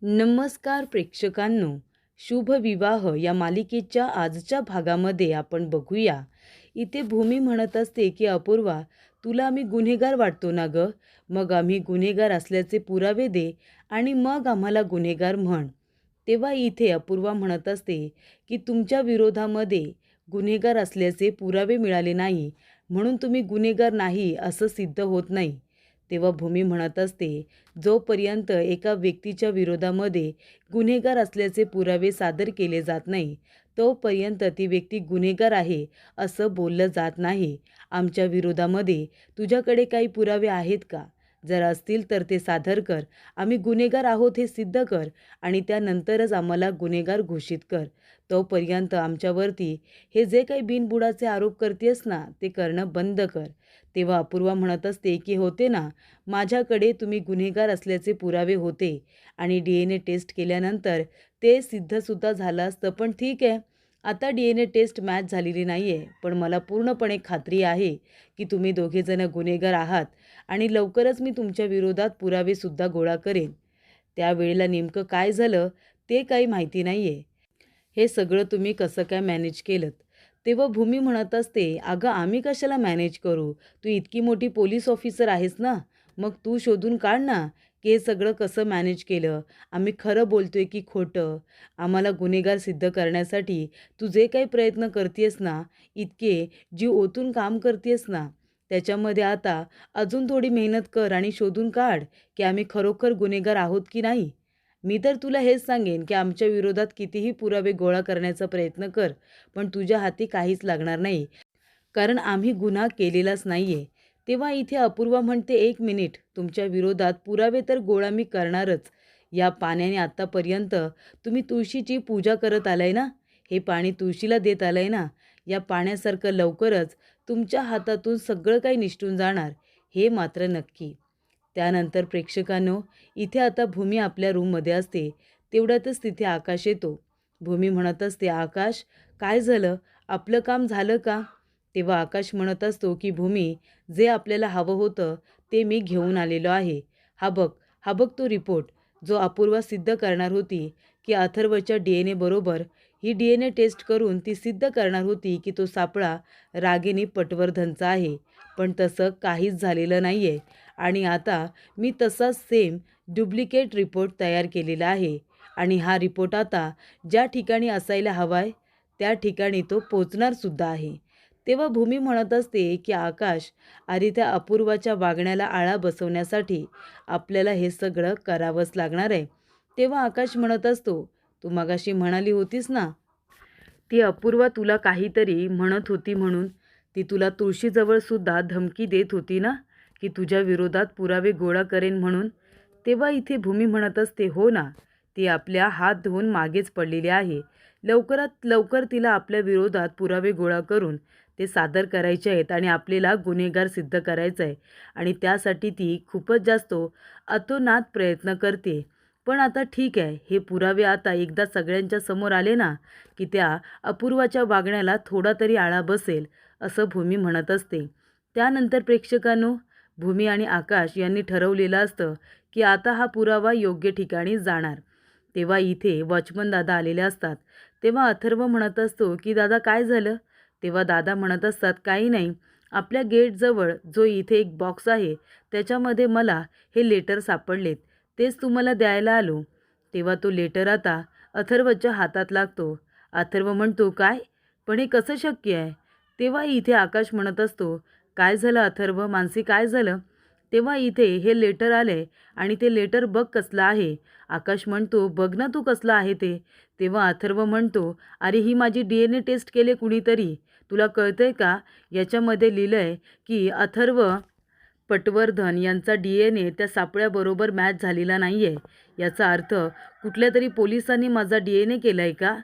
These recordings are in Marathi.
नमस्कार प्रेक्षकांनो, शुभ विवाह या मालिकेच्या आजच्या भागामध्ये आपण बघूया. इथे भूमी म्हणत असते की अपूर्वा, तुला आम्ही गुन्हेगार वाटतो ना ग? मग आम्ही गुन्हेगार असल्याचे पुरावे दे आणि मग आम्हाला गुन्हेगार म्हण. तेव्हा इथे अपूर्वा म्हणत असते की तुमच्या विरोधामध्ये गुन्हेगार असल्याचे पुरावे मिळाले नाही म्हणून तुम्ही गुन्हेगार नाही असं सिद्ध होत नाही. तेव्हा भूमी म्हणत असते, जोपर्यंत एका व्यक्तीच्या विरोधामध्ये गुन्हेगार असल्याचे पुरावे सादर केले जात नाही तोपर्यंत ती व्यक्ती गुन्हेगार आहे असं बोललं जात नाही. आमच्या विरोधामध्ये तुझ्याकडे काही पुरावे आहेत का? जर असतील तर ते सादर कर. आम्ही गुन्हेगार आहोत हे सिद्ध कर आणि त्यानंतरच आम्हाला गुन्हेगार घोषित कर. तोपर्यंत आमच्यावरती हे जे काही बिनबुडाचे आरोप करतेस ना ते करणं बंद कर. तेव्हा अपूर्वा म्हणत असते की होते ना, माझ्याकडे तुम्ही गुन्हेगार असल्याचे पुरावे होते आणि DNA टेस्ट केल्यानंतर ते सिद्धसुद्धा झालं असतं. पण ठीक आहे, आता DNA टेस्ट मॅच झालेली नाही आहे, पण मला पूर्णपणे खात्री आहे की तुम्ही दोघेजणं गुन्हेगार आहात आणि लवकरच मी तुमच्या विरोधात पुरावेसुद्धा गोळा करेन. त्यावेळेला नेमकं काय झालं ते काही माहिती नाही आहे. हे सगळं तुम्ही कसं काय मॅनेज केलंत? तेव्हा भूमी म्हणत असते, अगं आम्ही कशाला मॅनेज करू? तू इतकी मोठी पोलीस ऑफिसर आहेस ना, मग तू शोधून काढ ना की हे सगळं कसं मॅनेज केलं. आम्ही खरं बोलतोय की खोटं? आम्हाला गुन्हेगार सिद्ध करण्यासाठी तू जे काही प्रयत्न करतेस ना, इतके जीव ओतून काम करतेस ना, त्याच्यामध्ये आता अजून थोडी मेहनत कर आणि शोधून काढ की आम्ही खरोखर गुन्हेगार आहोत की नाही. मी तर तुला हेच सांगेन की आमच्या विरोधात कितीही पुरावे गोळा करण्याचा प्रयत्न कर, पण तुझ्या हाती काहीच लागणार नाही, कारण आम्ही गुन्हा केलेलाच नाही आहे. तेव्हा इथे अपूर्वा म्हणते, एक मिनिट, तुमच्या विरोधात पुरावे तर गोळा मी करणारच. या पाण्याने आत्तापर्यंत तुम्ही तुळशीची पूजा करत आलाय ना, हे पाणी तुळशीला देत आलाय ना, या पाण्यासारखं लवकरच तुमच्या हातातून सगळं काही निसटून जाणार, हे मात्र नक्की. त्यानंतर प्रेक्षकांनो, इथे आता भूमी आपल्या रूममध्ये असते. तेवढ्यातच तिथे आकाश येतो. भूमी म्हणत असते, आकाश काय झालं? आपलं काम झालं का? तेव्हा आकाश म्हणत असतो की भूमी, जे आपल्याला हवं होतं ते मी घेऊन आलेलो आहे. हा बघ, हा बघ तो रिपोर्ट, जो अपूर्वा सिद्ध करणार होती की अथर्वच्या DNA बरोबर ही DNA टेस्ट करून ती सिद्ध करणार होती की तो सापळा रागिनी पटवर्धनचा आहे. पण तसं काहीच झालेलं नाही आहे आणि आता मी तसाच सेम डुप्लिकेट रिपोर्ट तयार केलेला आहे आणि हा रिपोर्ट आता ज्या ठिकाणी असायला हवा आहे त्या ठिकाणी तो पोचणारसुद्धा आहे. तेव्हा भूमी म्हणत असते की आकाश, अरे त्या अपूर्वाच्या वागण्याला आळा बसवण्यासाठी आपल्याला हे सगळं करावंच लागणार आहे. तेव्हा आकाश म्हणत असतो, तू मगाशी म्हणाली होतीस ना, ती अपूर्वा तुला काहीतरी म्हणत होती म्हणून, ती तुला तुळशीजवळसुद्धा धमकी देत होती ना की तुझ्या विरोधात पुरावे गोळा करेन म्हणून. तेव्हा इथे भूमी म्हणत असते, हो ना, ती आपल्या हात धुवून मागेच पडलेली आहे. लवकरात लवकर तिला आपल्या विरोधात पुरावे गोळा करून ते सादर करायचे आहेत आणि आपल्याला गुन्हेगार सिद्ध करायचं आहे आणि त्यासाठी ती खूपच जास्त अतोनात प्रयत्न करते. पण आता ठीक आहे, हे पुरावे आता एकदा सगळ्यांच्या समोर आले ना की त्या अपूर्वाच्या वागण्याला थोडा तरी आळा बसेल, असं भूमी म्हणत असते. त्यानंतर प्रेक्षकांनो, भूमी आणि आकाश यांनी ठरवलेलं असतं की आता हा पुरावा योग्य ठिकाणी जाणार. तेव्हा इथे वॉचमन दादा आलेले असतात. तेव्हा अथर्व म्हणत असतो की दादा काय झालं? तेव्हा दादा म्हणत असतात, काही नाही, आपल्या गेटजवळ जो इथे एक बॉक्स आहे त्याच्यामध्ये मला हे लेटर सापडलेत, तेच तुम्हाला द्यायला आलो. तेव्हा तो लेटर आता अथर्वच्या हातात लागतो. अथर्व म्हणतो, काय? पण हे कसं शक्य आहे? तेव्हा इथे आकाश म्हणत असतो, काय झालं अथर्व, मानसी काय झालं? तेव्हा इथे हे लेटर आले आणि ते लेटर बघ कसलं आहे. आकाश म्हणतो, बघ ना तू कसलं आहे ते. तेव्हा अथर्व म्हणतो, अरे ही माझी DNA टेस्ट केले कुणीतरी, तुला कळतंय का? याच्यामध्ये लिहिलं आहे की अथर्व पटवर्धन यांचा DNA त्या सापळ्याबरोबर मॅच झालेला नाही आहे. याचा अर्थ कुठल्या तरी पोलिसांनी माझा DNA केला आहे का?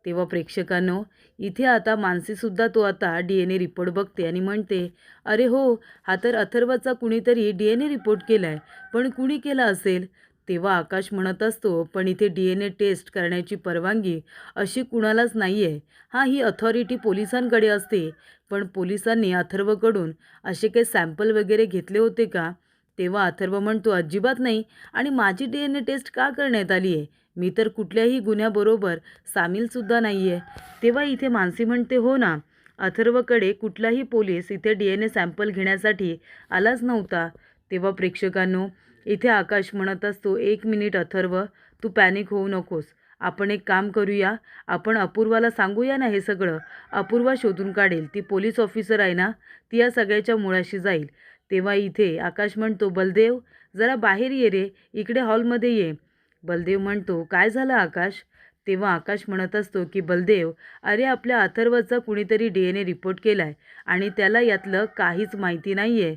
तेव्हा प्रेक्षकांनो, इथे आता मानसीसुद्धा तो आता DNA रिपोर्ट बघते आणि म्हणते, अरे हो, हा तर अथर्वचा कुणीतरी DNA रिपोर्ट केला आहे, पण कुणी केला असेल? तेव्हा आकाश म्हणत असतो, पण इथे DNA टेस्ट करण्याची परवानगी अशी कुणालाच नाही आहे. हां, ही अथॉरिटी पोलिसांकडे असते, पण पोलिसांनी अथर्वकडून असे काही सॅम्पल वगैरे घेतले होते का? तेव्हा अथर्व म्हणतो, अजिबात नाही. आणि माझी DNA टेस्ट का करण्यात आली आहे? मी तर कुठल्याही गुन्ह्याबरोबर सामीलसुद्धा नाही आहे. तेव्हा इथे मानसी म्हणते, हो ना, अथर्वकडे कुठलाही पोलीस इथे DNA सॅम्पल घेण्यासाठी आलाच नव्हता. तेव्हा प्रेक्षकांनो, इथे आकाश म्हणत असतो, 1 मिनिट अथर्व, तू पॅनिक होऊ नकोस. आपण एक काम करूया, आपण अपूर्वाला सांगूया ना हे सगळं. अपूर्वा शोधून काढेल. ती पोलीस ऑफिसर आहे ना, ती या सगळ्याच्या मुळाशी जाईल. तेव्हा इथे आकाश म्हणतो, बलदेव जरा बाहेर ये रे, इकडे हॉलमध्ये ये. बलदेव म्हणतो, काय झालं आकाश? तेव्हा आकाश म्हणत असतो की बलदेव, अरे आपल्या अथर्वचा कुणीतरी DNA रिपोर्ट केला आहे आणि त्याला यातलं काहीच माहिती नाही आहे.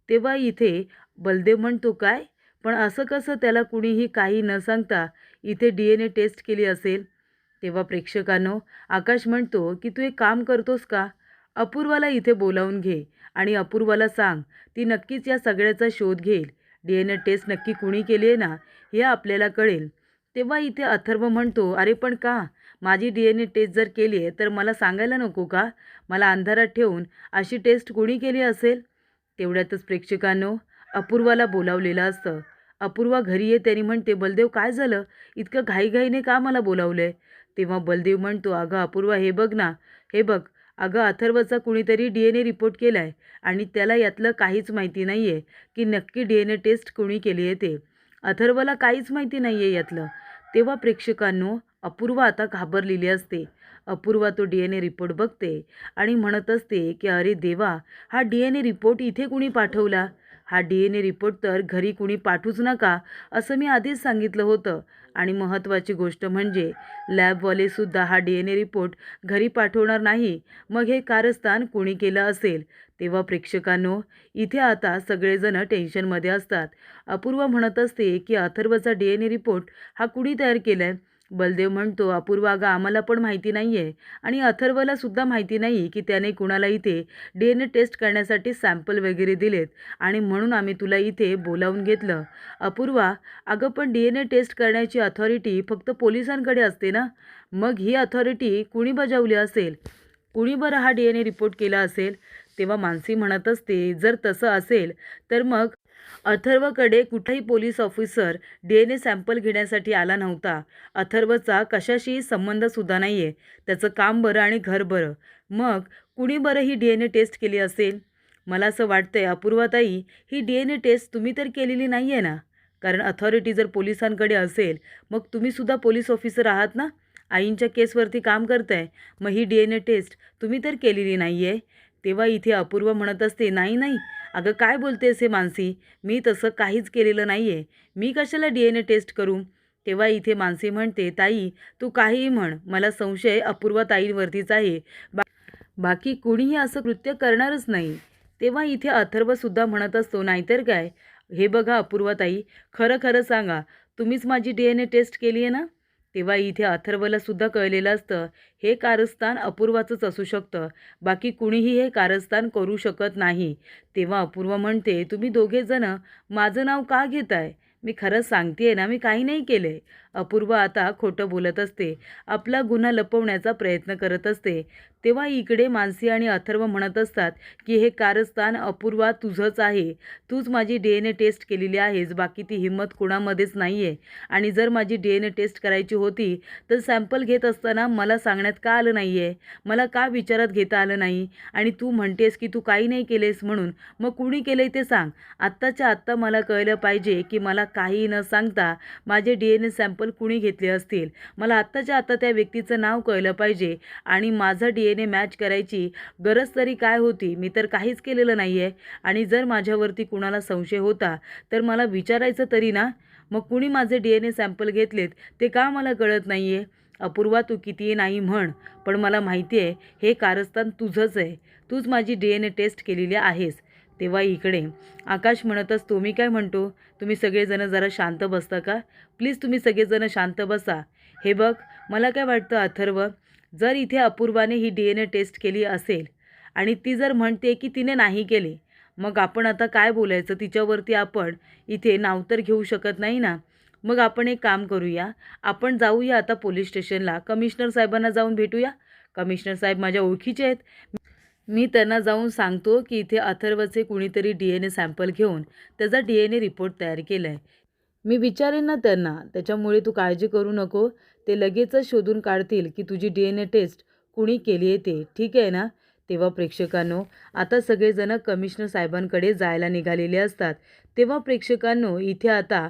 तेव्हा इथे बलदेव म्हणतो, काय? पण असं कसं त्याला कुणीही काही न सांगता इथे DNA टेस्ट केली असेल? तेव्हा प्रेक्षकांनो, आकाश म्हणतो की तू एक काम करतोस का? अपूर्वाला इथे बोलावून घे आणि अपूर्वाला सांग, ती नक्कीच या सगळ्याचा शोध घेईल. DNA टेस्ट नक्की कुणी केली आहे ना, हे आपल्याला कळेल. तेव्हा इथे अथर्व म्हणतो, अरे पण का? माझी DNA टेस्ट जर केली आहे तर मला सांगायला नको का? मला अंधारात ठेवून अशी टेस्ट कुणी केली असेल? तेवढ्यातच प्रेक्षकांनो, अपूर्वाला बोलावलेलं असतं. अपूर्वा घरी येते आणि म्हणते, बलदेव काय झालं? इतकं घाईघाईने का मला बोलावलं आहे? तेव्हा बलदेव म्हणतो, अगं अपूर्वा, हे बघ ना, हे बघ. अगं अथर्वचा कुणीतरी DNA रिपोर्ट केला आहे आणि त्याला यातलं काहीच माहिती नाही आहे की नक्की DNA टेस्ट कुणी केली आहे ते. अथर्वला काहीच माहिती नाही आहे यातलं. तेव्हा प्रेक्षकांनो, अपूर्वा आता घाबरलेली असते. अपूर्वा तो DNA रिपोर्ट बघते आणि म्हणत असते की अरे देवा, हा DNA रिपोर्ट इथे कुणी पाठवला? हा DNA रिपोर्ट तर घरी कुणी पाठवूच नका असं मी आधीच सांगितलं होतं. आणि महत्त्वाची गोष्ट म्हणजे लॅबवालेसुद्धा हा DNA रिपोर्ट घरी पाठवणार नाही. मग हे कारस्थान कुणी केलं असेल? तेव्हा प्रेक्षकांनो, इथे आता सगळेजण टेन्शनमध्ये असतात. अपूर्वा म्हणत असते की अथर्वचा DNA रिपोर्ट हा कुणी तयार केला आहे? बलदेव म्हणतो, अपूर्वा अगं आम्हाला पण माहिती नाही आहे आणि अथर्वला सुद्धा माहिती नाही की त्याने कुणाला इथे DNA टेस्ट करण्यासाठी सॅम्पल वगैरे दिलेत आणि म्हणून आम्ही तुला इथे बोलावून घेतलं. अपूर्वा, अगं पण DNA टेस्ट करण्याची अथॉरिटी फक्त पोलिसांकडे असते ना? मग ही अथॉरिटी कुणी बजावली असेल? कुणी बरं हा DNA रिपोर्ट केला असेल? तेव्हा मानसी म्हणत असते, जर तसं असेल तर मग अथर्वकडे कुठलाही पोलीस ऑफिसर DNA सॅम्पल घेण्यासाठी आला नव्हता. अथर्वचा कशाशीही संबंधसुद्धा नाही आहे. त्याचं काम बरं आणि घर बरं. मग कुणी बरं ही DNA टेस्ट केली असेल? मला असं वाटतंय अपूर्वाताई, ही DNA टेस्ट तुम्ही तर केलेली नाही आहे ना? कारण अथॉरिटी जर पोलिसांकडे असेल, मग तुम्हीसुद्धा पोलीस ऑफिसर आहात ना? आईंच्या केसवरती काम करताय. मग ही DNA टेस्ट तुम्ही तर केलेली नाही आहे. तेव्हा इथे अपूर्वा म्हणत असते, नाही नाही, अगं काय बोलतेस हे मानसी? मी तसं काहीच केलेलं नाही आहे. मी कशाला DNA टेस्ट करू? तेव्हा इथे मानसी म्हणते, ताई तू काहीही म्हण, मला संशय अपूर्वा ताईंवरतीच आहे. बाकी कुणीही असं कृत्य करणारच नाही. तेव्हा इथे अथर्वसुद्धा म्हणत असतो, नाहीतर काय? हे बघा अपूर्वाताई, खरं खरं सांगा, तुम्हीच माझी DNA टेस्ट केली आहे ना? तेव्हा इथे अथर्वला सुद्धा कळलेलं असतं, हे कारस्थान अपूर्वाचंच असू शकतं. बाकी कुणीही हे कारस्थान करू शकत नाही. तेव्हा अपूर्वा म्हणते, तुम्ही दोघेजणं माझं नाव का घेताय? मी खरंच सांगतेय ना, मी काही नाही केलंय. अपूर्वा आता खोटं बोलत असते. आपला गुन्हा लपवण्याचा प्रयत्न करत असते. तेव्हा इकडे मानसी आणि अथर्व म्हणत असतात की हे कारस्थान अपूर्वा तुझंच आहे. तूच माझी DNA टेस्ट केलेली आहेस. बाकी ती हिंमत कुणामध्येच नाही आहे. आणि जर माझी DNA टेस्ट करायची होती तर सॅम्पल घेत असताना मला सांगण्यात का आलं नाही आहे? मला का विचारात घेता आलं नाही? आणि तू म्हणतेस की तू काही नाही केलेस म्हणून. मग कुणी केलंय ते सांग. आत्ताच्या आत्ता मला कळलं पाहिजे की मला काही न सांगता माझे DNA सॅम्पल कुणी घेतले असतील. मला आत्ताच्या आत्ता त्या व्यक्तीचं नाव कळलं पाहिजे आणि माझा DNA मॅच करायची गरज तरी काय होती? मी तर काहीच केलेलं नाही आहे. आणि जर माझ्यावरती कुणाला संशय होता तर मला विचारायचं तरी ना? मग कुणी माझे DNA सॅम्पल घेतलेत ते का मला कळत नाही आहे? अपूर्वा, तू कितीही नाही म्हण, पण मला माहिती आहे हे कारस्थान तुझंच आहे. तूच माझी DNA टेस्ट केलेली आहेस. तेव्हा इकडे आकाश म्हणत असतो, मी काय म्हणतो, तुम्ही सगळेजण जरा शांत बसता का? प्लीज तुम्ही सगळेजण शांत बसा. हे बघ, मला काय वाटतं अथर्व, जर इथे अपूर्वाने ही DNA टेस्ट केली असेल आणि ती जर म्हणते की तिने नाही केली, मग आपण आता काय बोलायचं? तिच्यावरती आपण इथे नाव तर घेऊ शकत नाही ना. मग आपण एक काम करूया, आपण जाऊया आता पोलीस स्टेशनला, कमिशनर साहेबांना जाऊन भेटूया. कमिशनर साहेब माझ्या ओळखीचे आहेत. मी त्यांना जाऊन सांगतो की इथे अथर्वचे कुणीतरी DNA सॅम्पल घेऊन त्याचा DNA रिपोर्ट तयार केला आहे. मी विचारेन ना त्यांना, त्याच्यामुळे तू काळजी करू नको. ते लगेचच शोधून काढतील की तुझी DNA टेस्ट कुणी केली आहे ते, ठीक आहे ना? तेव्हा प्रेक्षकांनो, आता सगळेजण कमिशनर साहेबांकडे जायला निघालेले असतात. तेव्हा प्रेक्षकांनो, इथे आता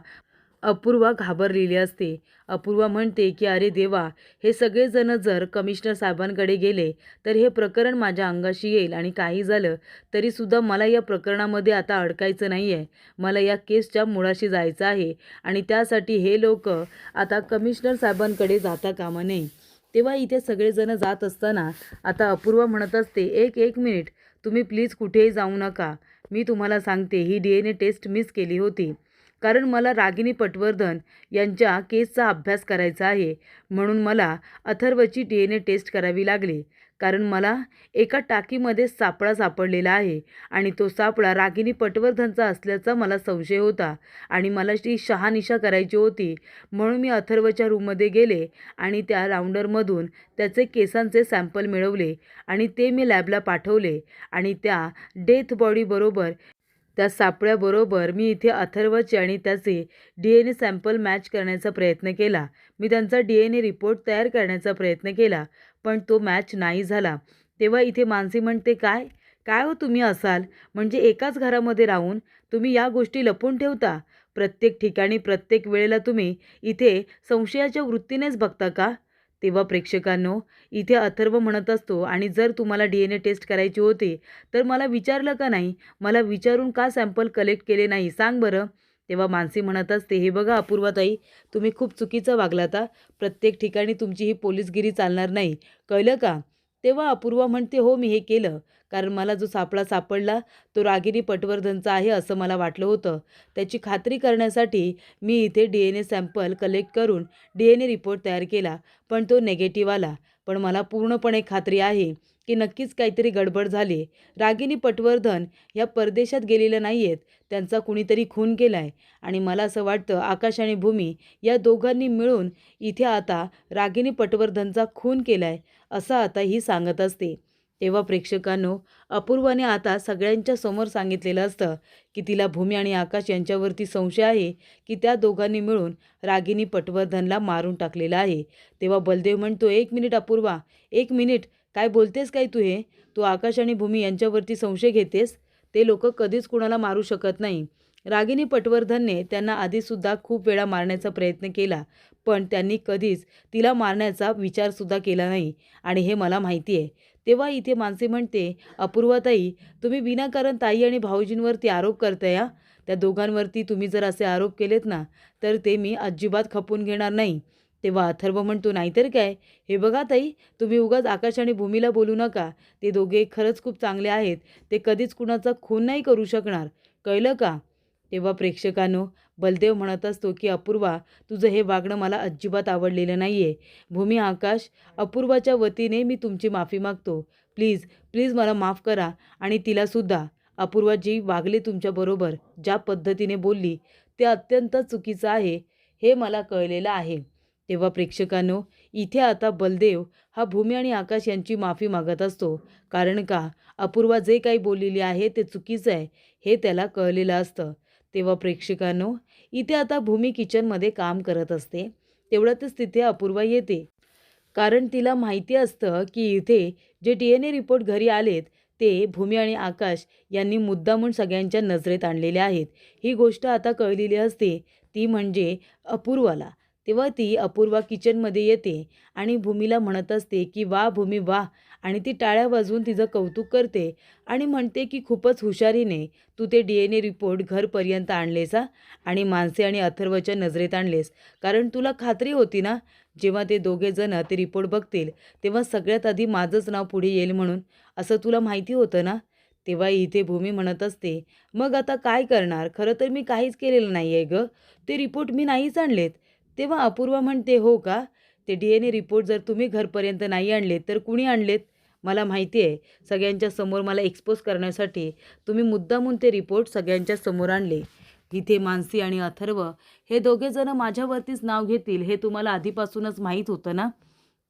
अपूर्वा घाबरलेली असते. अपूर्वा म्हणते की अरे देवा, हे सगळेजण जर कमिशनर साहेबांकडे गेले तर हे प्रकरण माझ्या अंगाशी येईल आणि काही झालं तरीसुद्धा मला या प्रकरणामध्ये आता अडकायचं नाही आहे. मला या केसच्या मुळाशी जायचं आहे आणि त्यासाठी हे लोक आता कमिशनर साहेबांकडे जाता कामा नये. तेव्हा इथे सगळेजण जात असताना आता अपूर्वा म्हणत असते, एक मिनिट, तुम्ही प्लीज कुठेही जाऊ नका. मी तुम्हाला सांगते, ही DNA टेस्ट मीच केली होती. कारण मला रागिनी पटवर्धन यांच्या केसचा अभ्यास करायचा आहे, म्हणून मला अथर्वची DNA टेस्ट करावी लागली. कारण मला एका टाकीमध्ये सापळा सापडलेला आहे आणि तो सापळा रागिनी पटवर्धनचा असल्याचा मला संशय होता आणि मला ती शहानिशा करायची होती. म्हणून मी अथर्वच्या रूममध्ये गेले आणि त्या राऊंडरमधून त्याचे केसांचे सॅम्पल मिळवले आणि ते मी लॅबला पाठवले आणि त्या डेथ बॉडीबरोबर, त्या सापळ्याबरोबर मी इथे अथर्वचे आणि त्याचे DNA सॅम्पल मॅच करण्याचा प्रयत्न केला. मी त्यांचा DNA रिपोर्ट तयार करण्याचा प्रयत्न केला, पण तो मॅच नाही झाला. तेव्हा इथे मानसी म्हणते, काय काय हो तुम्ही असाल? म्हणजे एकाच घरामध्ये राहून तुम्ही या गोष्टी लपवून ठेवता? प्रत्येक ठिकाणी प्रत्येक वेळेला तुम्ही इथे संशयाच्या वृत्तीनेच बघता का? तेव्हा प्रेक्षकांनो, इथे अथर्व म्हणत असतो, आणि जर तुम्हाला DNA टेस्ट करायची होती तर मला विचारलं का नाही? मला विचारून का सॅम्पल कलेक्ट केले नाही, सांग बरं? तेव्हा मानसी म्हणत असते, हे बघा अपूर्वाताई, तुम्ही खूप चुकीचं वागलाता. प्रत्येक ठिकाणी तुमची ही पोलीसगिरी चालणार नाही, कळलं का? तेव्हा अपूर्वा म्हणते, हो मी हे केलं कारण मला जो सापळा सापडला तो रागिनी पटवर्धनचा आहे असं मला वाटलं होतं. त्याची खात्री करण्यासाठी मी इथे DNA सॅम्पल कलेक्ट करून DNA रिपोर्ट तयार केला, पण तो निगेटिव्ह आला. पण मला पूर्णपणे खात्री आहे की नक्कीच काहीतरी गडबड झाली. रागिनी पटवर्धन या परदेशात गेलेल्या नाही आहेत, त्यांचा कुणीतरी खून केला आहे आणि मला असं वाटतं आकाश आणि भूमी या दोघांनी मिळून इथे आता रागिनी पटवर्धनचा खून केला आहे असं आता ही सांगत असते. तेव्हा प्रेक्षकांनो, अपूर्वाने आता सगळ्यांच्या समोर सांगितलेलं असतं की तिला भूमी आणि आकाश यांच्यावरती संशय आहे की त्या दोघांनी मिळून रागिनी पटवर्धनला मारून टाकलेलं आहे. तेव्हा बलदेव म्हणतो, एक मिनिट अपूर्वा, एक मिनिट, काय बोलतेस काय तू हे? तू आकाश आणि भूमी यांच्यावरती संशय घेतेस? ते लोक कधीच कुणाला मारू शकत नाही. रागिनी पटवर्धनने त्यांना आधीसुद्धा खूप वेळा मारण्याचा प्रयत्न केला, पण त्यांनी कधीच तिला मारण्याचा विचारसुद्धा केला नाही आणि हे मला माहिती आहे. तेव्हा इथे मानसी म्हणते, अपूर्वाताई, तुम्ही विनाकारण ताई आणि भाऊजींवरती आरोप करताय हा. त्या दोघांवरती तुम्ही जर असे आरोप केलेत ना तर ते मी अजिबात खपून घेणार नाही. तेव्हा अथर्व म्हणतो, नाहीतर काय, हे बघा ताई, तुम्ही उगाच आकाश आणि भूमीला बोलू नका. ते दोघे खरंच खूप चांगले आहेत, ते कधीच कुणाचा खून नाही करू शकणार, कळलं का? तेव्हा प्रेक्षकांनो, बलदेव म्हणत असतो की अपूर्वा, तुझं हे वागणं मला अजिबात आवडलेलं नाही आहे. भूमी, आकाश, अपूर्वाच्या वतीने मी तुमची माफी मागतो. प्लीज प्लीज मला माफ करा आणि तिलासुद्धा. अपूर्वा जी वागली तुमच्याबरोबर, ज्या पद्धतीने बोलली, ते अत्यंत चुकीचं आहे, हे मला कळलेलं आहे. तेव्हा प्रेक्षकांनो, इथे आता बलदेव हा भूमी आणि आकाश यांची माफी मागत असतो. कारण का, अपूर्वा जे काही बोललेली आहे ते चुकीचं आहे हे त्याला कळलेलं असतं. तेव्हा प्रेक्षकांनो, इथे आता भूमी किचनमध्ये काम करत असते. तेवढ्यातच तिथे अपूर्वा येते. कारण तिला माहिती असतं की इथे जे DNA रिपोर्ट घरी आलेत ते भूमी आणि आकाश यांनी मुद्दामून सगळ्यांच्या नजरेत आणलेले आहेत. ही गोष्ट आता कळलेली असते, ती म्हणजे अपूर्वाला. तेव्हा ती अपूर्वा किचनमध्ये येते आणि भूमीला म्हणत असते की वा भूमी वा, आणि ती टाळ्या वाजवून तिचं कौतुक करते आणि म्हणते की खूपच हुशारीने तू ते DNA रिपोर्ट घरपर्यंत आणलेस हा, आणि मानसी आणि अथर्वच्या नजरेत आणलेस. कारण तुला खात्री होती ना, जेव्हा ते दोघे जण ते रिपोर्ट बघतील तेव्हा सगळ्यात आधी माझंच नाव पुढे येईल म्हणून, असं तुला माहिती होतं ना? तेव्हा इथे भूमी म्हणत असते, मग आता काय करणार? खरं तर मी काहीच केलेलं नाही आहे गं, ते रिपोर्ट मी नाहीच आणलेत. तेव्हा अपूर्वा म्हणते, हो का? ते DNA रिपोर्ट जर तुम्ही घरपर्यंत नाही आणलेत तर कुणी आणलेत? मला माहिती आहे, सगळ्यांच्या समोर मला एक्सपोज करण्यासाठी तुम्ही मुद्दामून ते रिपोर्ट सगळ्यांच्या समोर आणले. इथे मानसी आणि अथर्व हे दोघे जण माझ्यावरतीच नाव घेतील हे तुम्हाला आधीपासूनच माहीत होतं ना?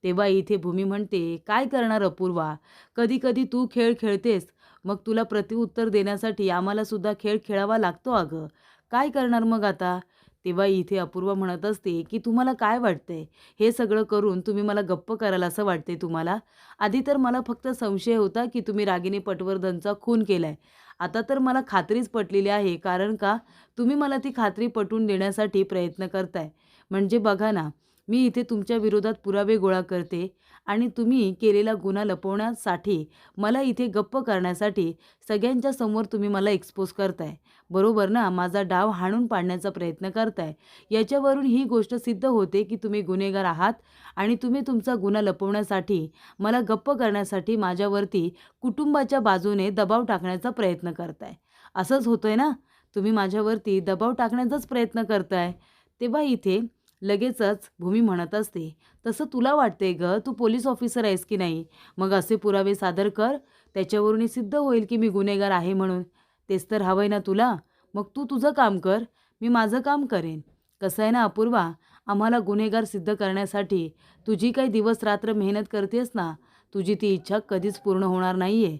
तेव्हा इथे भूमी म्हणते, "काय करणार अपूर्वा? कधी-कधी तू खेळ खेळतेस, मग तुला प्रत्युत्तर देण्यासाठी आम्हाला सुद्धा खेळ खेळावा लागतो अगं. काय करणार मग आता?" तेव्हा इथे अपूर्वा म्हणत असते, की "तुम्हाला काय वाटतंय? हे सगळं करून तुम्ही मला गप्प कराल असं वाटतंय तुम्हाला? आधी तर मला फक्त संशय होता, की तुम्ही रागिनी पटवर्धनचा खून केलाय. आता तर मला खात्रीच पटलेली आहे. कारण का? तुम्ही मला ती खात्री पटवून देण्यासाठी प्रयत्न करताय. म्हणजे बघा ना, मी इथे तुमच्या विरोधात पुरावे गोळा करते आणि तुम्ही केलेला गुन्हा लपवण्यासाठी मला इथे गप्प करण्यासाठी सगळ्यांच्या समोर तुम्ही मला एक्सपोज करताय. बरोबर ना? माझा डाव हाणून पाडण्याचा प्रयत्न करताय. याच्यावरून ही गोष्ट सिद्ध होते, की तुम्ही गुन्हेगार आहात आणि तुम्ही तुमचा गुन्हा लपवण्यासाठी, मला गप्प करण्यासाठी माझ्यावरती कुटुंबाच्या बाजूने दबाव टाकण्याचा प्रयत्न करताय. असंच होतंय ना? तुम्ही माझ्यावरती दबाव टाकण्याचाच प्रयत्न करताय. तेव्हा इथे लगेचच भूमी म्हणत असते, "तसं तुला वाटतंय गं, तू पोलीस ऑफिसर आहेस की नाही? मग असे पुरावे सादर कर, त्याच्यावरून हे सिद्ध होईल की मी गुन्हेगार आहे म्हणून. तेच तर हवंय ना तुला? मग तू तुझं काम कर, मी माझं काम करेन. कसं आहे ना अपूर्वा, आम्हाला गुन्हेगार सिद्ध करण्यासाठी तू जी काही दिवस-रात्र मेहनत करतेस ना, तुझी ती इच्छा कधीच पूर्ण होणार नाहीये."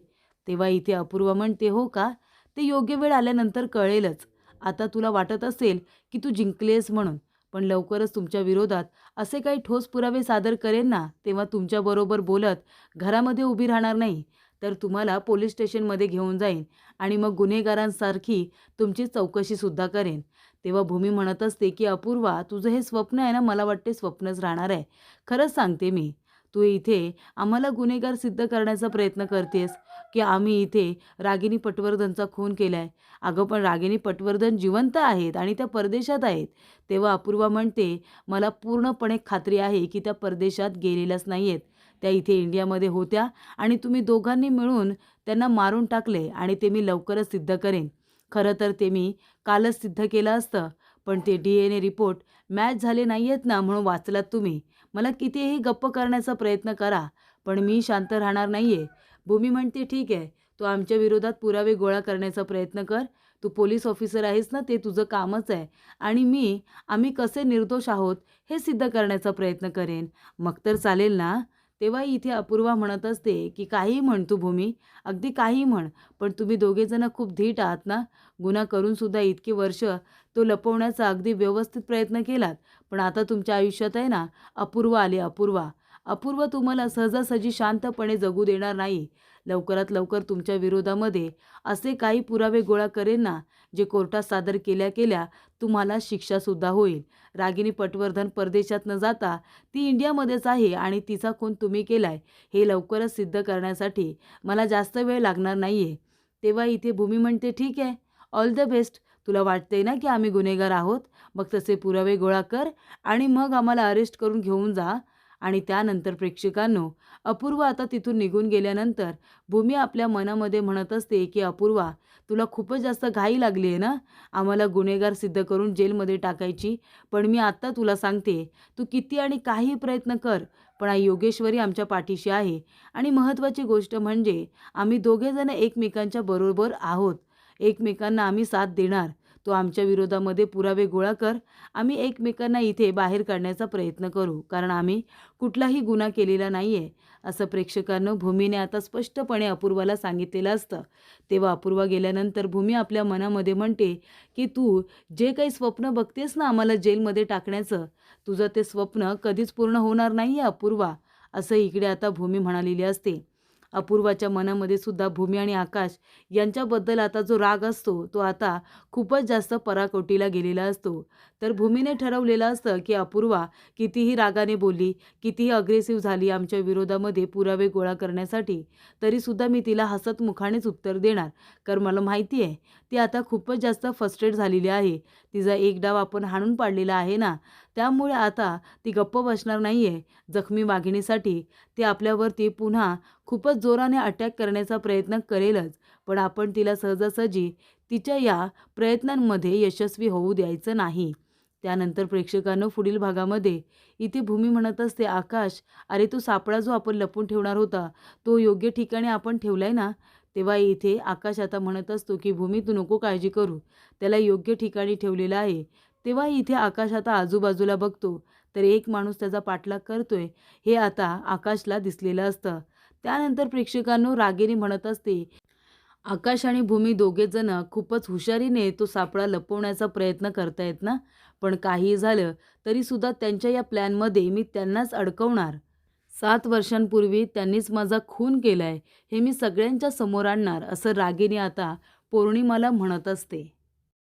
तेव्हा इथे अपूर्वा म्हणते, "हो का? ते योग्य वेळ आल्यानंतर कळेलच. आता तुला वाटत असेल की तू जिंकलेस म्हणून, पण लवकरच तुमच्या विरोधात असे काही ठोस पुरावे सादर करेन ना, तेव्हा तुमच्याबरोबर बोलत घरामध्ये उभी राहणार नाही, तर तुम्हाला पोलीस स्टेशनमध्ये घेऊन जाईन आणि मग गुन्हेगारांसारखी तुमची चौकशीसुद्धा करेन." तेव्हा भूमी म्हणत असते, की "अपूर्वा, तुझं हे स्वप्न आहे ना, मला वाटते स्वप्नच राहणार आहे. खरंच सांगते मी. तू इथे आम्हाला गुन्हेगार सिद्ध करण्याचा प्रयत्न करतेस, की आम्ही इथे रागिनी पटवर्धनचा खून केलाय. अगं, पण रागिनी पटवर्धन जिवंत आहेत आणि त्या परदेशात आहेत." तेव्हा अपूर्वा म्हणते, "मला पूर्णपणे खात्री आहे, की त्या परदेशात गेलेल्याच नाहीयेत. त्या इथे इंडियामध्ये होत्या आणि तुम्ही दोघांनी मिळून त्यांना मारून टाकले आणि ते मी लवकरच सिद्ध करेन. खरं तर ते मी कालच सिद्ध केलं असतं, पण ते DNA रिपोर्ट मॅच झाले नाहीयेत ना, म्हणून वाचलात तुम्ही. मला कितीही गप्प करण्याचा प्रयत्न करा, पण मी शांत राहणार नाहीये." भूमी म्हणते, "ठीक आहे, तू आमच्या विरोधात पुरावे गोळा करण्याचा प्रयत्न कर. तू पोलीस ऑफिसर आहेस ना, ते तुझं कामच आहे आणि आम्ही कसे निर्दोष आहोत हे सिद्ध करण्याचा प्रयत्न करेन. मग तर चालेल ना?" तेव्हा इथे अपूर्वा म्हणत असते, की "काहीही म्हण तू भूमी, अगदी काहीही म्हण, पण तुम्ही दोघेजण खूप धीट आहात ना. गुन्हा करूनसुद्धा इतकी वर्ष तो लपवण्याचा अगदी व्यवस्थित प्रयत्न केलात. पण आता तुमच्या आयुष्यात आहे ना, अपूर्वा आली अपूर्वा. अपूर्वा तुम्हाला सहजासहजी शांतपणे जगू देणार नाही. लवकरात लवकर तुमच्या विरोधामध्ये असे काही पुरावे गोळा करेन ना, जे कोर्टात सादर केल्या-केल्या तुम्हाला शिक्षासुद्धा होईल. रागिनी पटवर्धन परदेशात न जाता ती इंडियामध्येच आहे आणि तिचा खून तुम्ही केलाय, हे लवकरच सिद्ध करण्यासाठी मला जास्त वेळ लागणार नाहीये." तेव्हा इथे भूमी म्हणते, "ठीक आहे, ऑल द बेस्ट. तुला वाटतंय ना, की आम्ही गुन्हेगार आहोत? मग तसे पुरावे गोळा कर आणि मग आम्हाला अरेस्ट करून घेऊन जा." आणि त्यानंतर प्रेक्षकांनो, अपूर्वा आता तिथून निघून गेल्यानंतर भूमी आपल्या मनामध्ये म्हणत असते, की "अपूर्वा, तुला खूपच जास्त घाई लागली आहे ना, आम्हाला गुन्हेगार सिद्ध करून जेलमध्ये टाकायची. पण मी आत्ता तुला सांगते, तू किती आणि काहीही प्रयत्न कर, पण आई योगेश्वरी आमच्या पाठीशी आहे आणि महत्त्वाची गोष्ट म्हणजे आम्ही दोघेजण एकमेकांच्या बरोबर आहोत. एकमेकांना आम्ही साथ देणार. तू आमच्या विरोधामध्ये पुरावे गोळा कर. आम्ही एकमेकांना इथे बाहेर काढण्याचा प्रयत्न करू. कारण आम्ही कुठलाही गुन्हा केलेला नाहीये." असं प्रेक्षकांनो भूमीने आता स्पष्टपणे अपूर्वाला सांगितलेलं असतं. तेव्हा अपूर्वा गेल्यानंतर भूमी आपल्या मनामध्ये म्हणते, की "तू जे काही स्वप्न बघतेस ना आम्हाला जेलमध्ये टाकण्याचं, तुझं ते स्वप्न कधीच पूर्ण होणार नाहीये अपूर्वा." असं इकडे आता भूमी म्हणालेली असते. अपूर्वाच्या मनामध्ये सुद्धा भूमी आणि आकाश यांच्याबद्दल आता जो राग असतो, तो आता खूपच जास्त पराकोटीला गेलेला असतो. तर भूमीने ठरवलेलं असतं, की अपूर्वा कितीही रागाने बोलली, कितीही अग्रेसिव्ह झाली आमच्या विरोधामध्ये पुरावे गोळा करण्यासाठी, तरीसुद्धा मी तिला हसतमुखानेच उत्तर देणार. कारण मला माहिती आहे, ती आता खूपच जास्त फ्रस्ट्रेट झालेली आहे. तिचा एक डाव आपण हाणून पाडलेला आहे ना, त्यामुळे आता ती गप्प बसणार नाही आहे. जखमी वाघिणीसाठी ती आपल्यावरती पुन्हा खूपच जोराने अटॅक करण्याचा प्रयत्न करेलच. पण आपण तिला सहजासहजी तिच्या या प्रयत्नांमध्ये यशस्वी होऊ द्यायचं नाही. त्यानंतर प्रेक्षकांनो पुढील भागामध्ये इथे भूमी म्हणत असते, "आकाश, अरे तो सापळा जो आपण लपवून ठेवणार होता, तो योग्य ठिकाणी आपण ठेवलाय ना?" तेव्हा इथे आकाश आता म्हणत असतो, की "भूमी, तू नको काळजी करू. त्याला योग्य ठिकाणी ठेवलेलं आहे." तेव्हा इथे आकाश आता आजूबाजूला बघतो, तर एक माणूस त्याचा पाठलाग करतोय हे आता आकाशला दिसलेलं असतं. त्यानंतर प्रेक्षकांनो रागेने म्हणत असते, आकाश आणि भूमी दोघेजण खूपच हुशारीने तो सापळा लपवण्याचा प्रयत्न करतायत ना, पण काहीही झालं तरीसुद्धा त्यांच्या या प्लॅनमध्ये मी त्यांनाच अडकवणार. 7 वर्षांपूर्वी त्यांनीच माझा खून केलाय, हे मी सगळ्यांच्या समोर आणणार, असं रागेने आता पौर्णिमाला म्हणत असते.